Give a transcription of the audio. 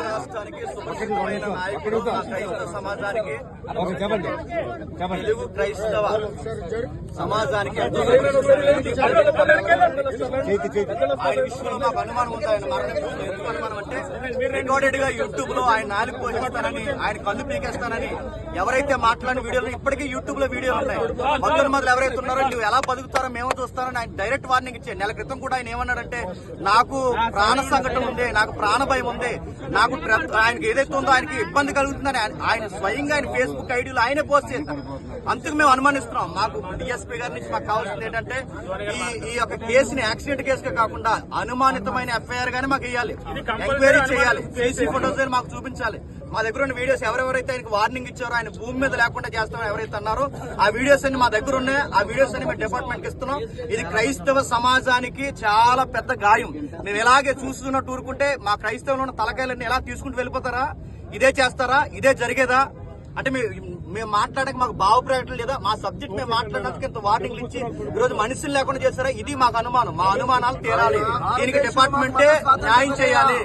రాష్ట్రానికి సుపరిచితమైన నాయకుడు, క్రైస్తవ సమాజానికి, తెలుగు క్రైస్తవ సమాజానికి ఆయన విషయంలో మాకు అనుమానం ఉంది. ఆయన మరణం ఎందుకు అనుమానం అంటే రికార్డెడ్ గా యూట్యూబ్ లో ఆయన నాలుగు పోషిస్తానని, ఆయన కళ్ళు పీకేస్తానని ఎవరైతే మాట్లాడిన వీడియోలు ఇప్పటికీ యూట్యూబ్ లో వీడియోలు ఉన్నాయి. మొదలు ఎవరైతే ఉన్నారో నువ్వు ఎలా బతుకుతారో మేము చూస్తారని ఆయన డైరెక్ట్ వార్నింగ్ ఇచ్చాడు. నెల క్రితం కూడా ఆయన ఏమన్నాడంటే నాకు ప్రాణ సంకటం ఉంది, నాకు ప్రాణ భయం ఉంది, నాకు ఆయనకి ఏదైతే ఉందో ఆయనకి ఇబ్బంది కలుగుతుందని ఆయన స్వయంగా ఆయన ఫేస్బుక్ ఐడీలో ఆయనే పోస్ట్ చేశారు. అందుకు మేము అనుమానిస్తున్నాం. మాకు డిఎస్పీ గారి నుంచి మాకు కావాల్సింది ఏంటంటే ఈ యొక్క కేసుని యాక్సిడెంట్ కేసుగా కాకుండా అనుమానితమైన ఎఫ్ఐఆర్ గానీ మాకు వేయాలి, ఎంక్వైరీ చేయాలి, సీసీ ఫోటోస్ మాకు చూపించాలి. మా దగ్గర ఉన్న వీడియోస్ ఎవరెవరైతే ఆయనకు వార్నింగ్ ఇచ్చారో, ఆయన భూమి మీద లేకుండా చేస్తామని ఎవరైతే అన్నారో ఆ వీడియోస్ అన్ని మా దగ్గర ఉన్నాయి. ఆ వీడియోస్ అన్ని మేము డిపార్ట్మెంట్ కి ఇస్తున్నాం. ఇది క్రైస్తవ సమాజానికి చాలా పెద్ద గాయం. మేము ఇలాగే చూస్తున్నట్టు ఊరుకుంటే మా క్రైస్తవులు ఉన్న తలకాయలన్నీ ఎలా తీసుకుంటూ వెళ్ళిపోతారా? ఇదే చేస్తారా? ఇదే జరిగేదా? అంటే మేము మాట్లాడక మాకు భావప్రకటన లేదా? మా సబ్జెక్ట్ మేము మాట్లాడడానికి ఇంత వార్నింగ్లు ఇచ్చి ఈరోజు మనుషులు లేకుండా చేస్తారా? ఇది మాకు అనుమానం. మా అనుమానాలు తీరాలి. దీనికి డిపార్ట్మెంటే న్యాయం చేయాలి.